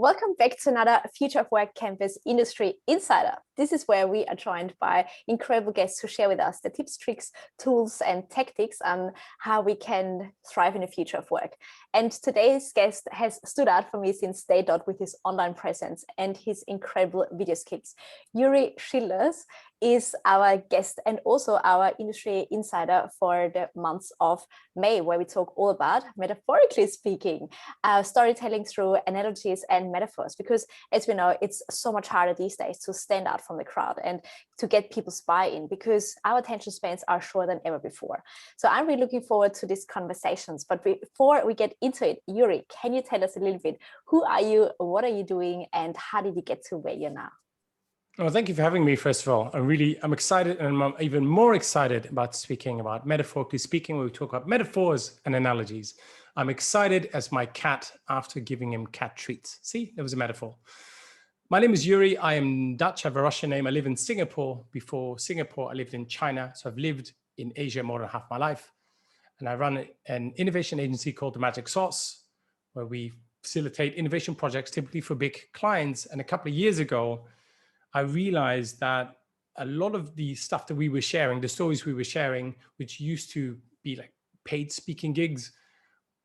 welcome back to another Future of Work Campus Industry Insider. This is where we are joined by incredible guests who share with us the tips, tricks, tools, and tactics on how we can thrive in the future of work. And today's guest has stood out for me since day dot with his online presence and his incredible video skills. Joeri Schilders is our guest and also our industry insider for the months of May, where we talk all about, metaphorically speaking, storytelling through analogies and metaphors, because as we know, it's so much harder these days to stand out from the crowd and to get people's buy-in because our attention spans are shorter than ever before. So I'm really looking forward to these conversations. But before we get into it, Joeri, can you tell us a little bit, who are you, what are you doing, and how did you get to where you're now? Well, thank you for having me, first of all. I'm excited, and I'm even more excited about speaking about metaphorically speaking, where we talk about metaphors and analogies. I'm excited as my cat after giving him cat treats. See, there was a metaphor. My name is Joeri. I am Dutch. I have a Russian name. I live in Singapore. Before Singapore, I lived in China. So I've lived in Asia more than half my life. And I run an innovation agency called The Magic Sauce, where we facilitate innovation projects, typically for big clients. And a couple of years ago, I realized that a lot of the stuff that we were sharing, the stories we were sharing, which used to be like paid speaking gigs,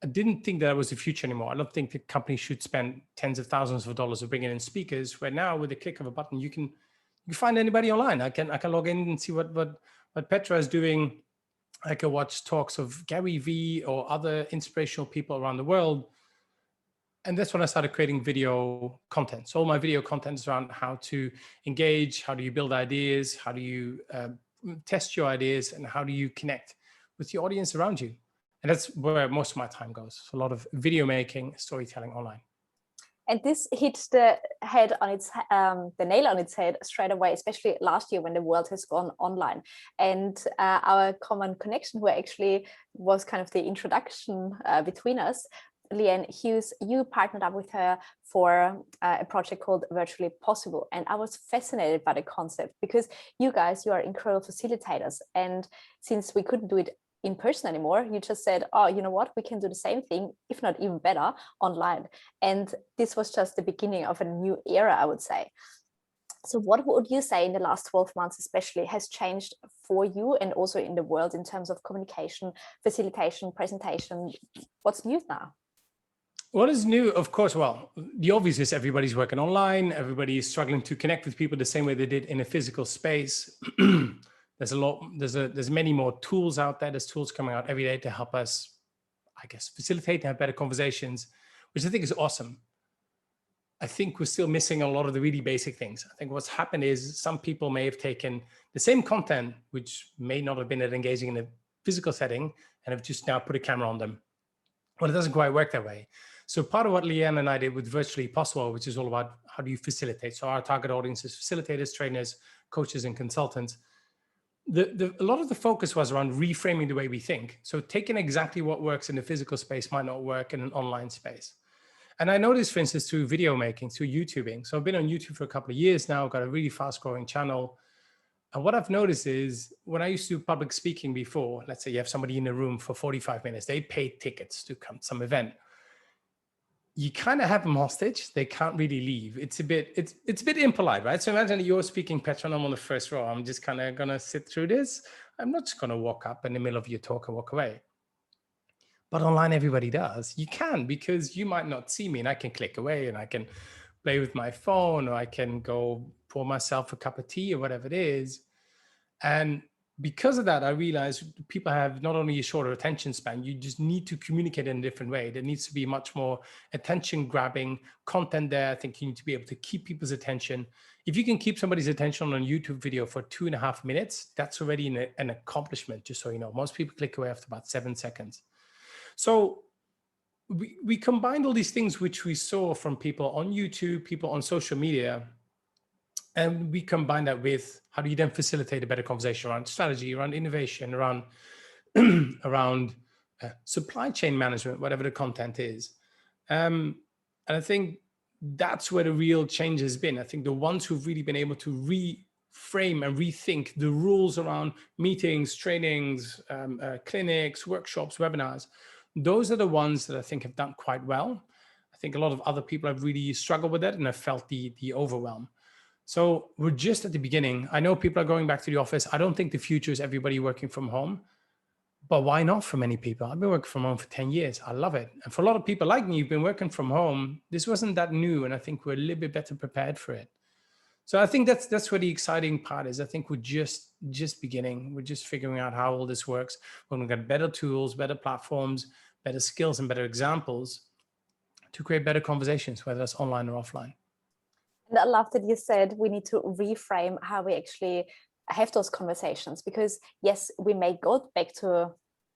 I didn't think that was the future anymore. I don't think that companies should spend tens of thousands of dollars of bringing in speakers, where now with the click of a button, you can find anybody online. I can log in and see what Petra is doing. I can watch talks of Gary Vee or other inspirational people around the world. And that's when I started creating video content. So all my video content is around how to engage, how do you build ideas, how do you test your ideas, and how do you connect with the audience around you. And that's where most of my time goes. So a lot of video making, storytelling online. And this hit the head on its the nail on its head straight away, especially last year when the world has gone online. And our common connection, who actually was kind of the introduction between us, Leanne Hughes, you partnered up with her for a project called Virtually Possible. And I was fascinated by the concept because you guys, you are incredible facilitators. And since we couldn't do it in person anymore, you just said, oh, you know what, we can do the same thing, if not even better, online. And this was just the beginning of a new era, I would say. So what would you say in the last 12 months especially has changed for you and also in the world in terms of communication, facilitation, presentation? What's new now? What is new? Of course, well, the obvious is everybody's working online. Everybody is struggling to connect with people the same way they did in a physical space. There's many more tools out there. There's tools coming out every day to help us, I guess, facilitate and have better conversations, which I think is awesome. I think we're still missing a lot of the really basic things. I think what's happened is some people may have taken the same content, which may not have been that engaging in a physical setting, and have just now put a camera on them. Well, it doesn't quite work that way. So part of what Leanne and I did with Virtually Possible, which is all about how do you facilitate. So our target audience is facilitators, trainers, coaches, and consultants. A lot of the focus was around reframing the way we think. So taking exactly what works in the physical space might not work in an online space. And I noticed, for instance, through video making, through YouTubing. So I've been on YouTube for a couple of years now, got a really fast growing channel. And what I've noticed is when I used to do public speaking before, let's say you have somebody in a room for 45 minutes, they paid tickets to come to some event. You kind of have them hostage. They can't really leave. It's a bit impolite, right? So imagine that you're speaking, Petra, and I'm on the first row. I'm just kind of going to sit through this. I'm not just going to walk up in the middle of your talk and walk away. But online, everybody does. You can, because you might not see me and I can click away and I can play with my phone, or I can go pour myself a cup of tea or whatever it is. And because of that, I realized people have not only a shorter attention span, you just need to communicate in a different way. There needs to be much more attention grabbing content there. I think you need to be able to keep people's attention. If you can keep somebody's attention on a YouTube video for 2.5 minutes, that's already an accomplishment, just so you know. Most people click away after about 7 seconds. So we combined all these things which we saw from people on YouTube, people on social media, and we combine that with how do you then facilitate a better conversation around strategy, around innovation, around supply chain management, whatever the content is. And I think that's where the real change has been. I think the ones who've really been able to reframe and rethink the rules around meetings, trainings, clinics, workshops, webinars, those are the ones that I think have done quite well. I think a lot of other people have really struggled with that and have felt the overwhelm. So we're just at the beginning. I know people are going back to the office. I don't think the future is everybody working from home, but why not for many people? I've been working from home for 10 years. I love it. And for a lot of people like me, who've been working from home, this wasn't that new. And I think we're a little bit better prepared for it. So I think that's where the exciting part is. I think we're just beginning. We're just figuring out how all this works. We're going to get better tools, better platforms, better skills, and better examples to create better conversations, whether that's online or offline. And I love that you said we need to reframe how we actually have those conversations, because yes, we may go back to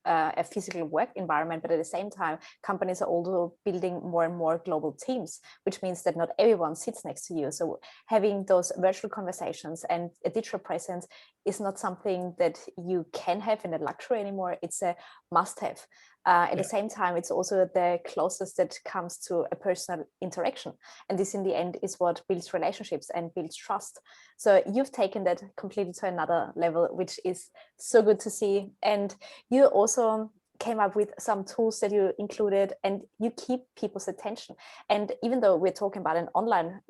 a physical work environment, but at the same time, companies are also building more and more global teams, which means that not everyone sits next to you. So having those virtual conversations and a digital presence is not something that you can have in a luxury anymore. It's a must-have. At the same time, it's also the closest that comes to a personal interaction. And this in the end is what builds relationships and builds trust. So you've taken that completely to another level, which is so good to see. And you also came up with some tools that you included, and you keep people's attention. And even though we're talking about an online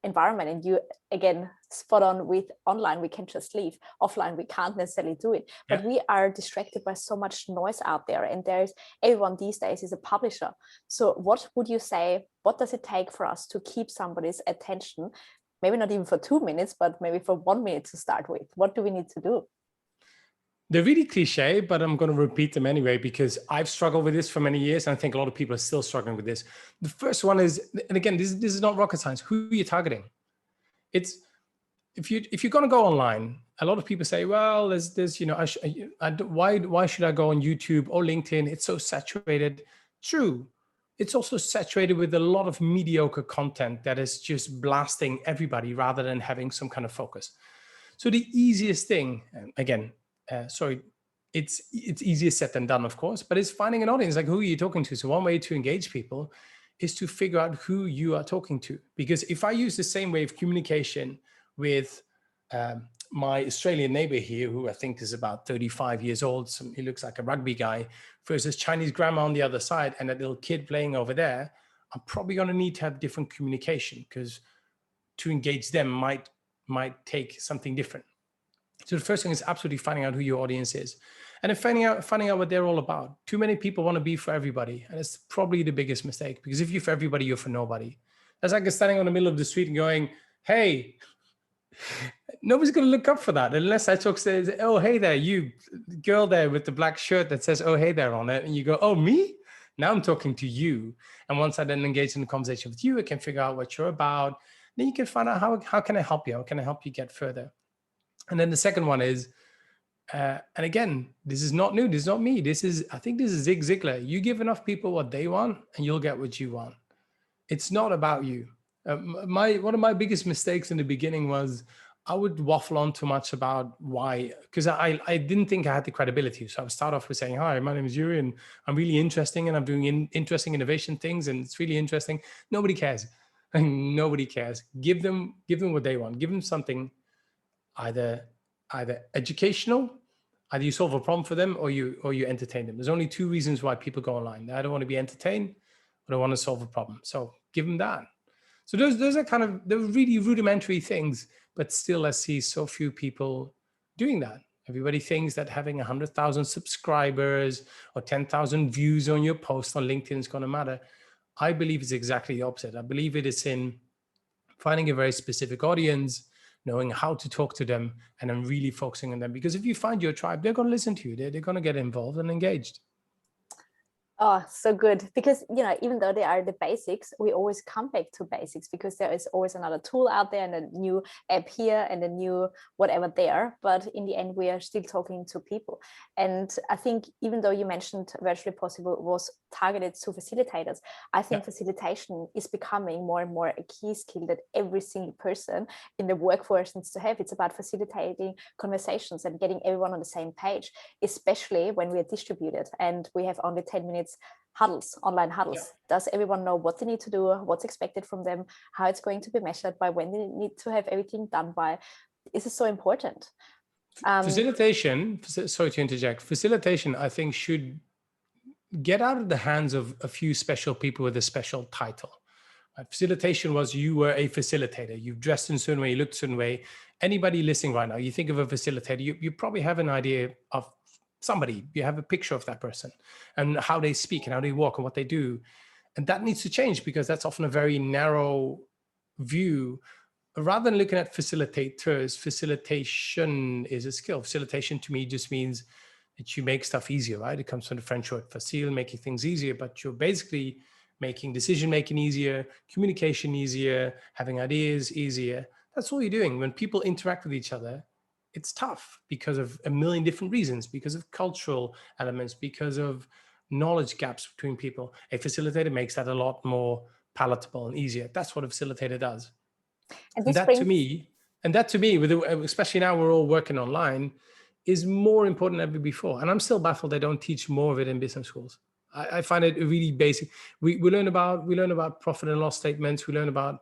environment, and you again spot on with online, we can just leave. Offline, we can't necessarily do it, but we are distracted by so much noise out there, and there's everyone these days is a publisher. So what would you say, what does it take for us to keep somebody's attention, maybe not even for 2 minutes, but maybe for 1 minute to start with? What do we need to do? They're really cliche, but I'm going to repeat them anyway, because I've struggled with this for many years. And I think a lot of people are still struggling with this. The first one is, and again, this is not rocket science. Who are you targeting? It's, if you're going to go online, a lot of people say, well, there's why should I go on YouTube or LinkedIn? It's so saturated. True. It's also saturated with a lot of mediocre content that is just blasting everybody rather than having some kind of focus. So the easiest thing, again, it's easier said than done, of course, but it's finding an audience. Like, who are you talking to? So one way to engage people is to figure out who you are talking to. Because if I use the same way of communication with my Australian neighbor here, who I think is about 35 years old, so he looks like a rugby guy, versus Chinese grandma on the other side and that little kid playing over there, I'm probably going to need to have different communication, because to engage them might take something different. So the first thing is absolutely finding out who your audience is, and then finding out what they're all about. Too many people want to be for everybody, and it's probably the biggest mistake, because if you're for everybody, you're for nobody. That's like standing on the middle of the street and going, "Hey," nobody's going to look up for that unless I talk says, "Oh, hey there, you girl there with the black shirt that says, 'Oh, hey there' on it," and you go, "Oh, me? Now I'm talking to you." And once I then engage in a conversation with you, I can figure out what you're about. Then you can find out how can I help you? How can I help you get further? And then the second one is, and again, this is not new. This is not me. I think this is Zig Ziglar. You give enough people what they want and you'll get what you want. It's not about you. One of my biggest mistakes in the beginning was I would waffle on too much about why, because I didn't think I had the credibility. So I would start off with saying, "Hi, my name is Joeri and I'm really interesting and I'm doing interesting innovation things and it's really interesting." Nobody cares. Nobody cares. Give them what they want. Give them something either educational, either you solve a problem for them or you entertain them. There's only two reasons why people go online. They either want to be entertained or they want to solve a problem. So give them that. So those are kind of the really rudimentary things, but still I see so few people doing that. Everybody thinks that having 100,000 subscribers or 10,000 views on your post on LinkedIn is going to matter. I believe it's exactly the opposite. I believe it is in finding a very specific audience, knowing how to talk to them, and then really focusing on them. Because if you find your tribe, they're going to listen to you. They're going to get involved and engaged. Oh, so good. Because, even though they are the basics, we always come back to basics, because there is always another tool out there and a new app here and a new whatever there. But in the end, we are still talking to people. And I think even though you mentioned Virtually Possible was targeted to facilitators, I think facilitation is becoming more and more a key skill that every single person in the workforce needs to have. It's about facilitating conversations and getting everyone on the same page, especially when we are distributed and we have only 10 minutes huddles, online huddles. Does everyone know what they need to do, what's expected from them, how it's going to be measured, by when they need to have everything done by? This is so important. Facilitation, sorry to interject, facilitation, I think, should get out of the hands of a few special people with a special title. Facilitation was you were a facilitator. You dressed in a certain way, you looked a certain way. Anybody listening right now, you think of a facilitator, you probably have an idea of somebody. You have a picture of that person and how they speak and how they walk and what they do. And that needs to change, because that's often a very narrow view. Rather than looking at facilitators, facilitation is a skill. Facilitation to me just means that you make stuff easier, right? It comes from the French word facile, making things easier, but you're basically making decision-making easier, communication easier, having ideas easier. That's all you're doing. When people interact with each other, it's tough because of a million different reasons, because of cultural elements, because of knowledge gaps between people. A facilitator makes that a lot more palatable and easier. That's what a facilitator does. And And this that to brings me, with especially now we're all working online, is more important than ever before. And I'm still baffled they don't teach more of it in business schools. I find it really basic. We learn about profit and loss statements. We learn about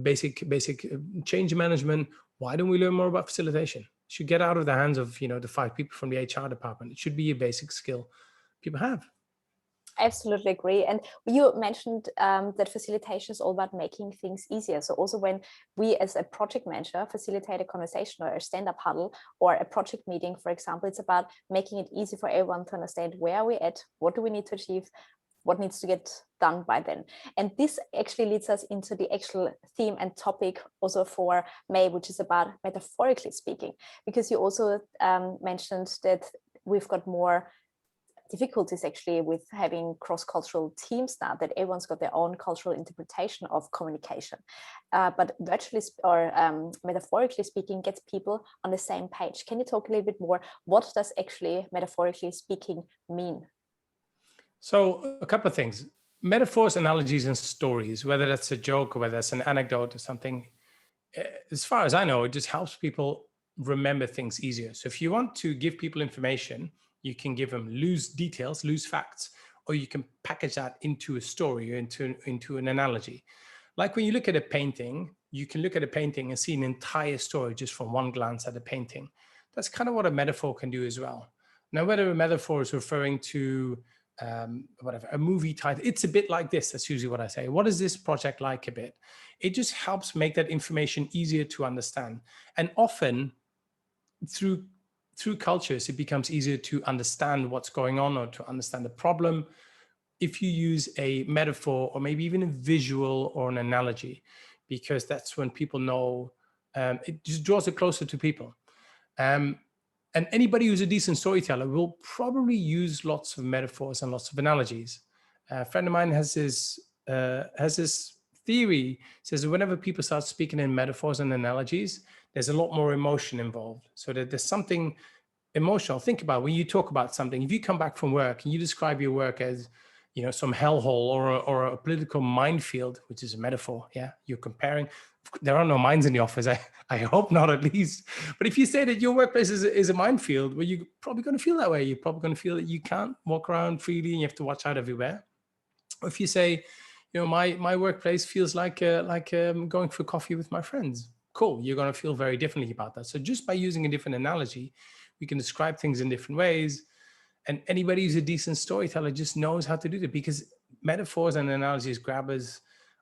basic change management. Why don't we learn more about facilitation? It should get out of the hands of the 5 people from the HR department. It should be a basic skill people have. Absolutely agree. And you mentioned that facilitation is all about making things easier. So also when we as a project manager facilitate a conversation or a stand-up huddle or a project meeting, for example, it's about making it easy for everyone to understand where are we at, what do we need to achieve, what needs to get done by then. And this actually leads us into the actual theme and topic also for May, which is about metaphorically speaking, because you also mentioned that we've got more difficulties actually with having cross-cultural teams now, that everyone's got their own cultural interpretation of communication. But virtually or metaphorically speaking gets people on the same page. Can you talk a little bit more? What does actually metaphorically speaking mean? So a couple of things. Metaphors, analogies, and stories, whether that's a joke or whether that's an anecdote or something, as far as I know, it just helps people remember things easier. So if you want to give people information, you can give them loose details, loose facts, or you can package that into a story or into an analogy. Like when you look at a painting, you can look at a painting and see an entire story just from one glance at a painting. That's kind of what a metaphor can do as well. Now, whether a metaphor is referring to whatever, a movie title, it's a bit like this. That's usually what I say. What is this project like a bit? It just helps make that information easier to understand. And often through cultures, it becomes easier to understand what's going on or to understand the problem if you use a metaphor or maybe even a visual or an analogy, because that's when people know, it just draws it closer to people. And anybody who's a decent storyteller will probably use lots of metaphors and lots of analogies. A friend of mine has this theory, says that whenever people start speaking in metaphors and analogies, there's a lot more emotion involved. So that there's something emotional. Think about when you talk about something, if you come back from work and you describe your work as, some hellhole or a political minefield, which is a metaphor. Yeah, you're comparing. There are no mines in the office. I hope not, at least. But if you say that your workplace is a minefield, well, you're probably going to feel that way. You're probably going to feel that you can't walk around freely and you have to watch out everywhere. Or if you say, my workplace feels like going for coffee with my friends. Cool. You're going to feel very differently about that. So just by using a different analogy, we can describe things in different ways. And anybody who's a decent storyteller just knows how to do that, because metaphors and analogies grab us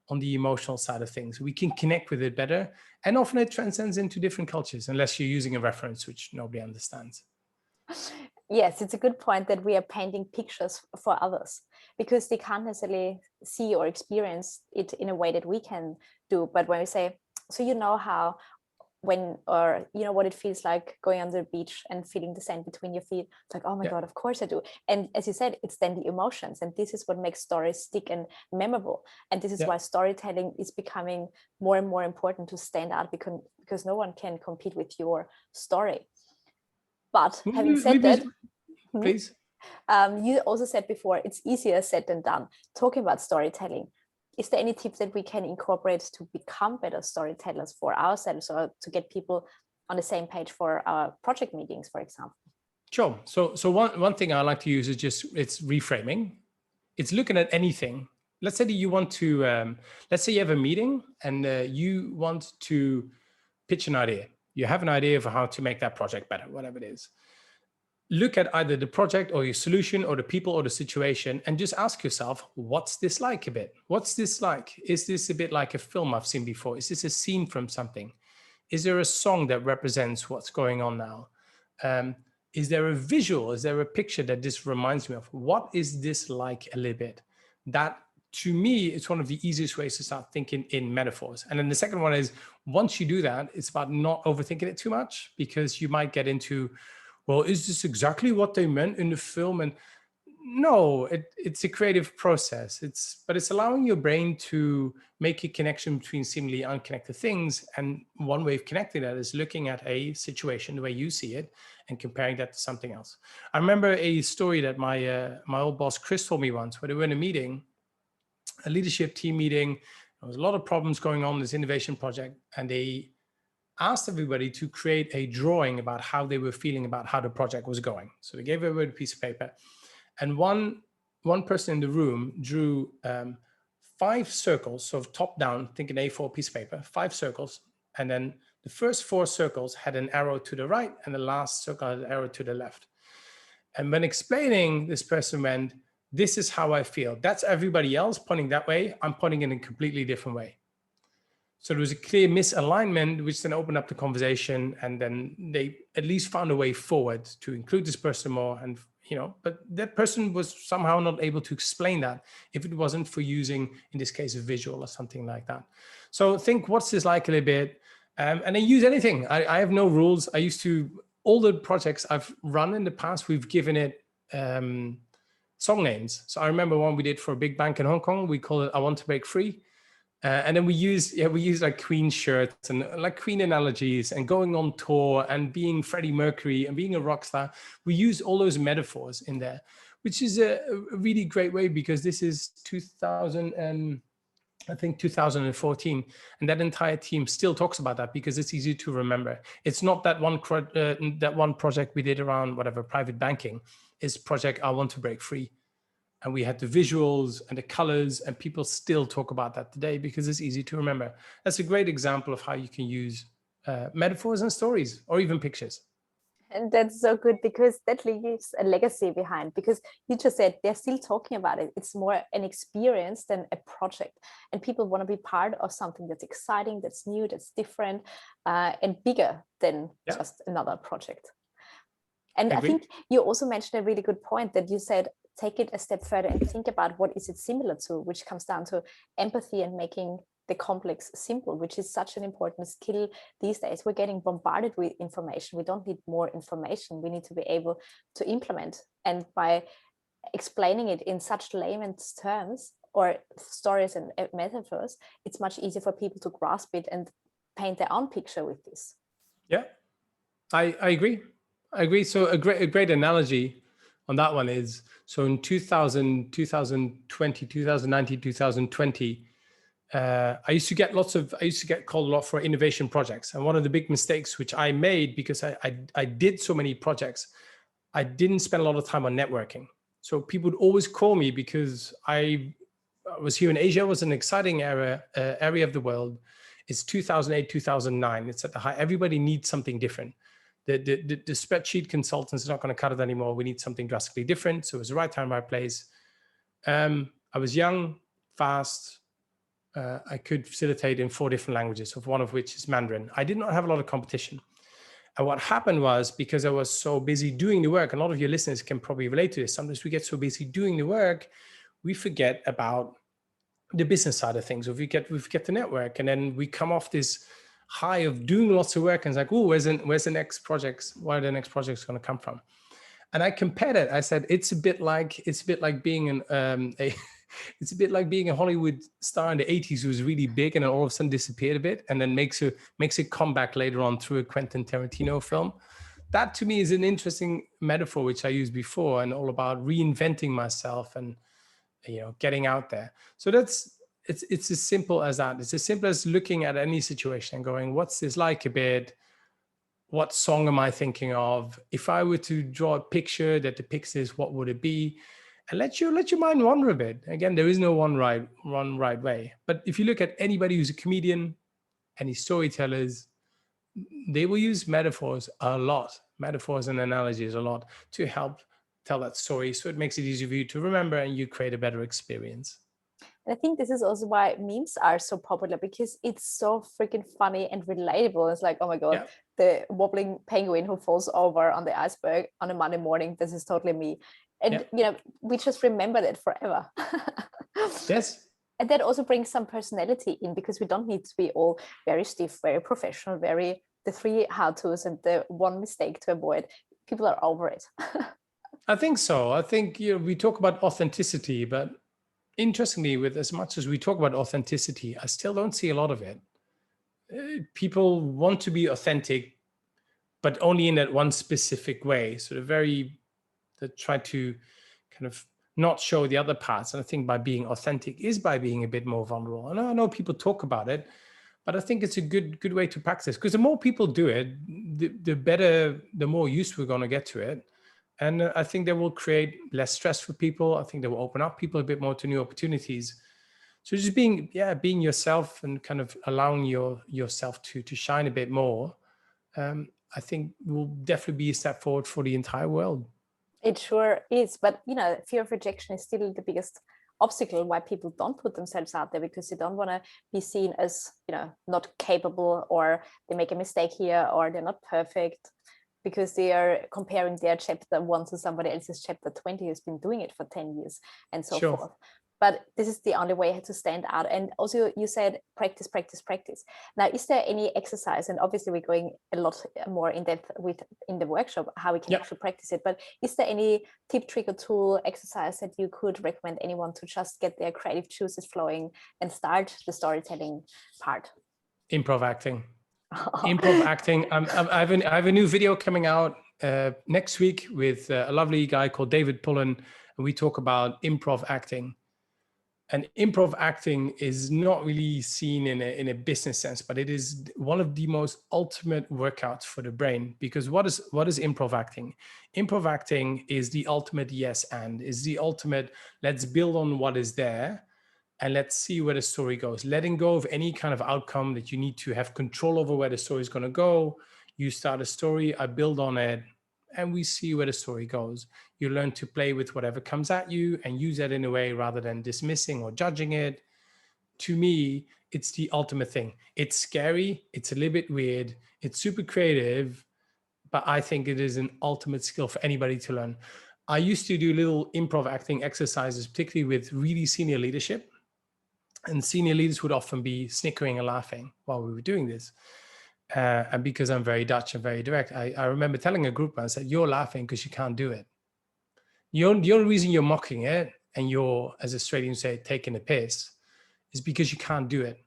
on the emotional side of things. We can connect with it better. And often it transcends into different cultures, unless you're using a reference, which nobody understands. Yes, it's a good point that we are painting pictures for others because they can't necessarily see or experience it in a way that we can do. But when we say, so how what it feels like going on the beach and feeling the sand between your feet, it's like, oh my God, of course I do. And as you said, it's then the emotions, and this is what makes stories stick and memorable. And this is why storytelling is becoming more and more important to stand out, because no one can compete with your story. But having said that, please. You also said before, it's easier said than done. Talking about storytelling, is there any tips that we can incorporate to become better storytellers for ourselves, or to get people on the same page for our project meetings, for example? Sure. So one thing I like to use is it's reframing. It's looking at anything. Let's say that you want to, let's say you have a meeting and you want to pitch an idea. You have an idea of how to make that project better, whatever it is. look at either the project or your solution or the people or the situation and just ask yourself, what's this like a bit? What's this like? Is this a bit like a film I've seen before? Is this a scene from something? Is there a song that represents what's going on now? Is there a visual? Is there a picture that this reminds me of? What is this like a little bit? That, to me, it's one of the easiest ways to start thinking in metaphors. And then the second one is, once you do that, it's about not overthinking it too much, because you might get into, well, is this exactly what they meant in the film? And no, it's a creative process. But it's allowing your brain to make a connection between seemingly unconnected things. And one way of connecting that is looking at a situation the way you see it and comparing that to something else. I remember a story that my old boss Chris told me once, where they were in a meeting, a leadership team meeting. There was a lot of problems going on in this innovation project, and they asked everybody to create a drawing about how they were feeling about how the project was going. So they gave everybody a piece of paper, and one person in the room drew 5 circles, so top down, think an A4 piece of paper, 5 circles, and then the first 4 circles had an arrow to the right, and the last circle had an arrow to the left. And when explaining, this person went, "This is how I feel. That's everybody else pointing that way. I'm pointing in a completely different way." So there was a clear misalignment, which then opened up the conversation, and then they at least found a way forward to include this person more. And but that person was somehow not able to explain that if it wasn't for using, in this case, a visual or something like that. So think, what's this like a little bit, and then use anything. I have no rules. I used to, all the projects I've run in the past, we've given it song names. So I remember one we did for a big bank in Hong Kong. We call it "I Want to Break Free." And then we use like Queen shirts and like Queen analogies and going on tour and being Freddie Mercury and being a rock star. We use all those metaphors in there, which is a really great way, because this is 2014, and that entire team still talks about that because it's easy to remember. It's not that one project we did around whatever private banking. It's project "I Want to Break Free." And we had the visuals and the colors, and people still talk about that today because it's easy to remember. That's a great example of how you can use metaphors and stories, or even pictures. And that's so good, because that leaves a legacy behind, because you just said they're still talking about it. It's more an experience than a project. And people want to be part of something that's exciting, that's new, that's different, and bigger than just another project. And I think you also mentioned a really good point, that you said, take it a step further and think about what is it similar to, which comes down to empathy and making the complex simple, which is such an important skill these days. We're getting bombarded with information. We don't need more information. We need to be able to implement. And by explaining it in such layman's terms, or stories and metaphors, it's much easier for people to grasp it and paint their own picture with this. Yeah, I agree. So a great analogy on that one is, so in 2020, 2019, 2020, I used to get called a lot for innovation projects. And one of the big mistakes which I made, because I did so many projects, I didn't spend a lot of time on networking. So people would always call me because I was here in Asia. It was an exciting area of the world. It's 2008, 2009. It's at the high. Everybody needs something different. The spreadsheet consultants are not going to cut it anymore. We need something drastically different. So it was the right time, right place. I was young, fast. I could facilitate in 4 different languages, of one of which is Mandarin. I did not have a lot of competition. And what happened was, because I was so busy doing the work, and a lot of your listeners can probably relate to this, sometimes we get so busy doing the work, we forget about the business side of things, or we forget the network, and then we come off this high of doing lots of work, and it's like, oh, where's the next projects? Where are the next projects going to come from? And I compared it. I said, it's a bit like being it's a bit like being a Hollywood star in the 80s who was really big and then all of a sudden disappeared a bit, and then makes a comeback later on through a Quentin Tarantino film. That to me is an interesting metaphor which I used before, and all about reinventing myself and getting out there. So it's as simple as that. It's as simple as looking at any situation and going, what's this like a bit? What song am I thinking of? If I were to draw a picture that depicts this, what would it be? And let your mind wander a bit. Again, there is no one right way. But if you look at anybody who's a comedian, any storytellers, they will use metaphors a lot. metaphors and analogies a lot to help tell that story. So it makes it easier for you to remember and you create a better experience. And I think this is also why memes are so popular, because it's so freaking funny and relatable. It's like, oh my God, Yeah. the wobbling penguin who falls over on the iceberg on a Monday morning, this is totally me. And, we just remember that forever. Yes. And that also brings some personality in, because we don't need to be all very stiff, very professional, the 3 how-tos and the 1 mistake to avoid. People are over it. I think so. I think we talk about authenticity, but interestingly, with as much as we talk about authenticity, I still don't see a lot of it. People want to be authentic, but only in that one specific way. So they try to kind of not show the other parts. And I think by being authentic is by being a bit more vulnerable. And I know people talk about it, but I think it's a good way to practice, because the more people do it, the better, the more used we're going to get to it. And I think that will create less stress for people. I think that will open up people a bit more to new opportunities. So just being yourself and kind of allowing yourself to shine a bit more, I think will definitely be a step forward for the entire world. It sure is. But, fear of rejection is still the biggest obstacle why people don't put themselves out there, because they don't want to be seen as, not capable, or they make a mistake here, or they're not perfect, because they are comparing their chapter 1 to somebody else's chapter 20 who's been doing it for 10 years and so forth. But this is the only way to stand out. And also you said practice, practice, practice. Now, is there any exercise, and obviously we're going a lot more in depth in the workshop, how we can actually practice it, but is there any tip, trick or tool exercise that you could recommend anyone to just get their creative juices flowing and start the storytelling part? Improv acting. Improv acting. I have a new video coming out next week with a lovely guy called David Pullen, and we talk about improv acting. And improv acting is not really seen in a business sense, but it is one of the most ultimate workouts for the brain. Because what is improv acting? Improv acting is the ultimate yes and, is the ultimate let's build on what is there and let's see where the story goes. Letting go of any kind of outcome that you need to have control over where the story is going to go. You start a story, I build on it, and we see where the story goes. You learn to play with whatever comes at you and use that in a way rather than dismissing or judging it. To me, it's the ultimate thing. It's scary. It's a little bit weird. It's super creative, but I think it is an ultimate skill for anybody to learn. I used to do little improv acting exercises, particularly with really senior leadership. And senior leaders would often be snickering and laughing while we were doing this. And because I'm very Dutch and very direct, I remember telling a group, I said, you're laughing because you can't do it. The only reason you're mocking it and you're, as Australians say, taking a piss, is because you can't do it,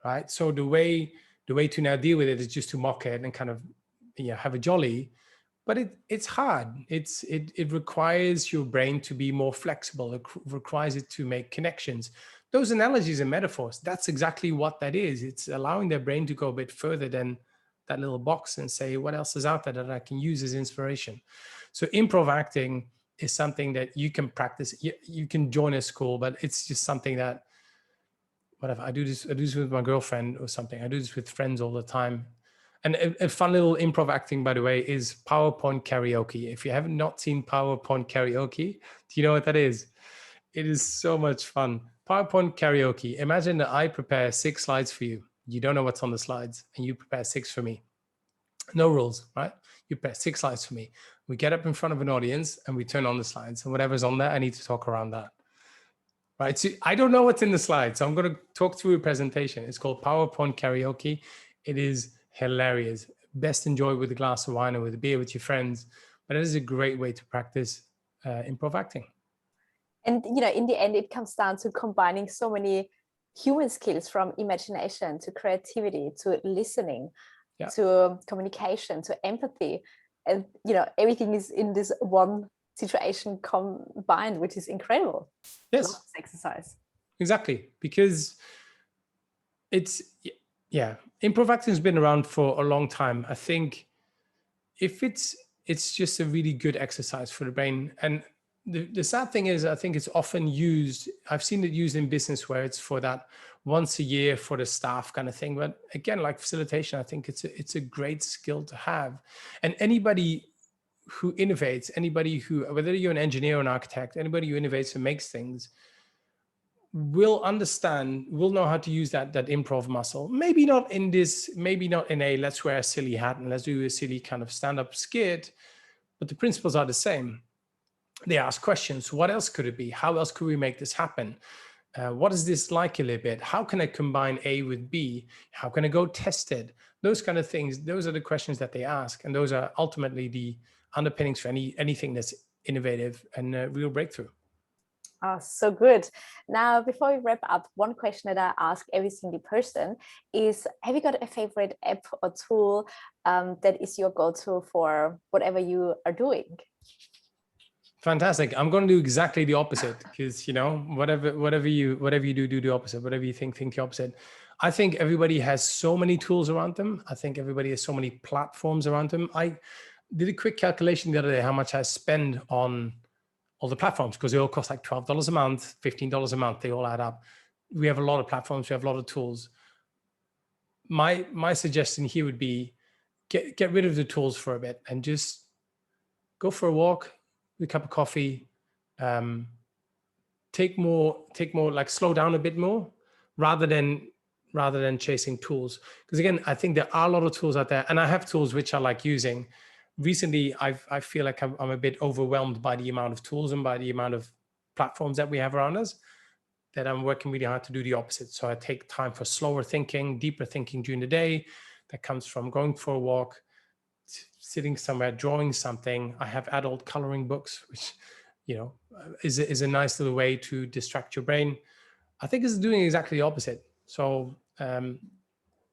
right? So the way to now deal with it is just to mock it and kind of have a jolly. But it's hard. It requires your brain to be more flexible. It requires it to make connections. Those analogies and metaphors, that's exactly what that is. It's allowing their brain to go a bit further than that little box and say, what else is out there that I can use as inspiration? So improv acting is something that you can practice. You can join a school, but it's just something that, whatever, I do this with my girlfriend or something. I do this with friends all the time. And a fun little improv acting, by the way, is PowerPoint karaoke. If you have not seen PowerPoint karaoke, do you know what that is? It is so much fun. PowerPoint karaoke. Imagine that I prepare 6 slides for you. You don't know what's on the slides, and you prepare 6 for me. No rules, right? You prepare 6 slides for me. We get up in front of an audience and we turn on the slides, and whatever's on there, I need to talk around that. Right? So I don't know what's in the slides, so I'm going to talk through a presentation. It's called PowerPoint karaoke. It is hilarious. Best enjoy with a glass of wine or with a beer with your friends, but it is a great way to practice improv acting. And in the end, it comes down to combining so many human skills, from imagination to creativity to listening, to communication to empathy, and everything is in this one situation combined, which is incredible. Yes, love this exercise. Exactly, because it's improv acting has been around for a long time. I think if it's just a really good exercise for the brain. And the sad thing is, I think it's often used, I've seen it used in business where it's for that once a year for the staff kind of thing. But again, like facilitation, I think it's a great skill to have. And anybody who innovates, anybody who, whether you're an engineer or an architect, anybody who innovates and makes things will understand, will know how to use that improv muscle. Maybe not in a let's wear a silly hat and let's do a silly kind of stand-up skit, but the principles are the same. They ask questions. What else could it be? How else could we make this happen? What is this like a little bit? How can I combine A with B? How can I go test it? Those kind of things, those are the questions that they ask. And those are ultimately the underpinnings for anything that's innovative and a real breakthrough. Oh, so good. Now, before we wrap up, one question that I ask every single person is, have you got a favorite app or tool that is your go-to for whatever you are doing? Fantastic. I'm going to do exactly the opposite, because, you know, whatever you do the opposite. Whatever you think the opposite. I think everybody has so many tools around them. I think everybody has so many platforms around them. I did a quick calculation the other day how much I spend on all the platforms, because they all cost like $12 a month, $15 a month. They all add up. We have a lot of platforms. We have a lot of tools. My suggestion here would be get rid of the tools for a bit and just go for a walk, a cup of coffee, take more, like slow down a bit more rather than chasing tools. Because again, I think there are a lot of tools out there, and I have tools which I like using. Recently, I feel like I'm a bit overwhelmed by the amount of tools and by the amount of platforms that we have around us, that I'm working really hard to do the opposite. So I take time for slower thinking, deeper thinking during the day. That comes from going for a walk, sitting somewhere, drawing something. I have adult coloring books, which, you know, is a nice little way to distract your brain. I think it's doing exactly the opposite. So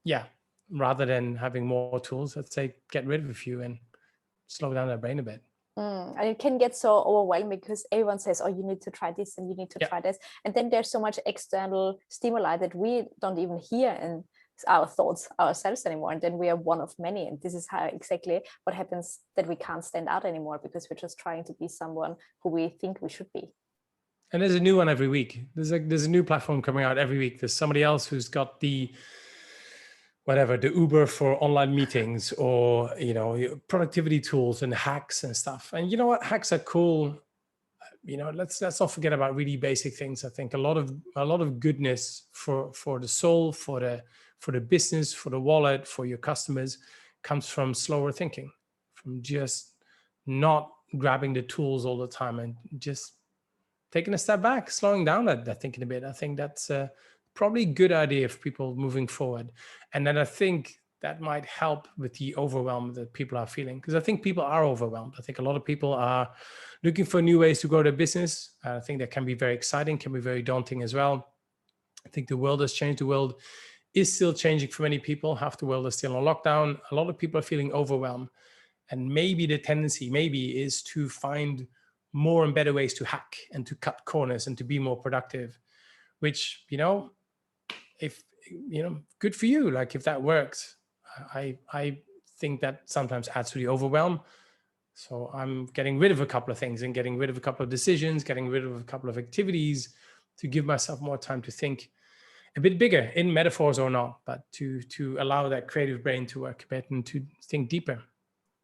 yeah, rather than having more tools, I'd say get rid of a few and slow down their brain a bit. And it can get so overwhelming because everyone says, oh, you need to try this and you need to try this. And then there's so much external stimuli that we don't even hear in our thoughts ourselves anymore. And then we are one of many. And this is how exactly what happens, that we can't stand out anymore because we're just trying to be someone who we think we should be. And there's a new one every week. There's a new platform coming out every week. There's somebody else who's got the Uber for online meetings, or, you know, productivity tools and hacks and stuff. And you know what? Hacks are cool. You know, let's not forget about really basic things. I think a lot of goodness for the soul, for the business, for the wallet, for your customers comes from slower thinking, from just not grabbing the tools all the time and just taking a step back, slowing down that thinking a bit. I think that's probably a good idea for people moving forward. And then I think that might help with the overwhelm that people are feeling, because I think people are overwhelmed. I think a lot of people are looking for new ways to grow their business. I think that can be very exciting, can be very daunting as well. I think the world has changed. The world is still changing for many people. Half the world is still on lockdown. A lot of people are feeling overwhelmed. And maybe the tendency is to find more and better ways to hack and to cut corners and to be more productive, which, you know, if, you know, good for you. Like if that works, I think that sometimes adds to the overwhelm. So I'm getting rid of a couple of things and getting rid of a couple of decisions, getting rid of a couple of activities to give myself more time to think a bit bigger, in metaphors or not, but to allow that creative brain to work a bit and to think deeper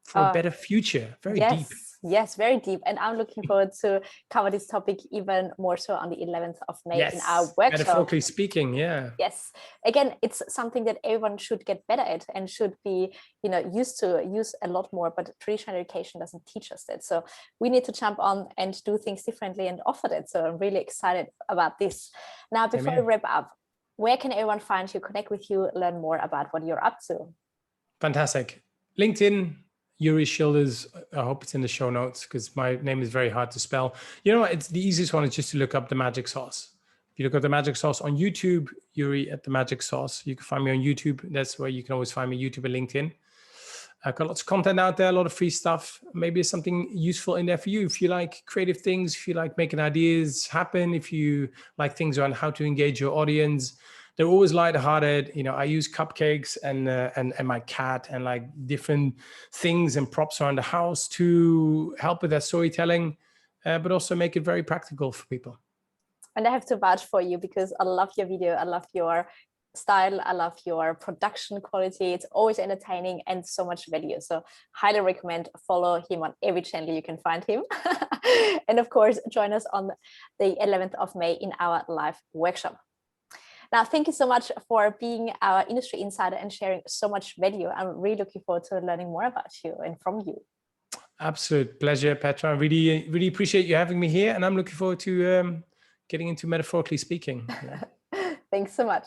for a better future. Very deep. Yes, very deep. And I'm looking forward to cover this topic even more so on the 11th of May in our workshop. Metaphorically speaking, yeah. Yes. Again, it's something that everyone should get better at and should be, you know, used to use a lot more, but traditional education doesn't teach us that. So we need to jump on and do things differently and offer that. So I'm really excited about this. Now, before we wrap up, where can everyone find you, connect with you, learn more about what you're up to? Fantastic. LinkedIn, Joeri Schilders. I hope it's in the show notes because my name is very hard to spell. You know, it's the easiest one is just to look up The Magic Sauce. If you look up The Magic Sauce on YouTube, Joeri at The Magic Sauce. You can find me on YouTube. That's where you can always find me, YouTube and LinkedIn. I've got lots of content out there, a lot of free stuff. Maybe it's something useful in there for you. If you like creative things, if you like making ideas happen, if you like things around how to engage your audience, they're always lighthearted. You know, I use cupcakes and my cat and like different things and props around the house to help with that storytelling, but also make it very practical for people. And I have to vouch for you because I love your video. I love your style. I love your production quality. It's always entertaining and so much value. So highly recommend follow him on every channel you can find him. And of course, join us on the 11th of May in our live workshop. Now, thank you so much for being our industry insider and sharing so much value. I'm really looking forward to learning more about you and from you. Absolute pleasure, Petra. I really appreciate you having me here, and I'm looking forward to getting into metaphorically speaking. Thanks so much.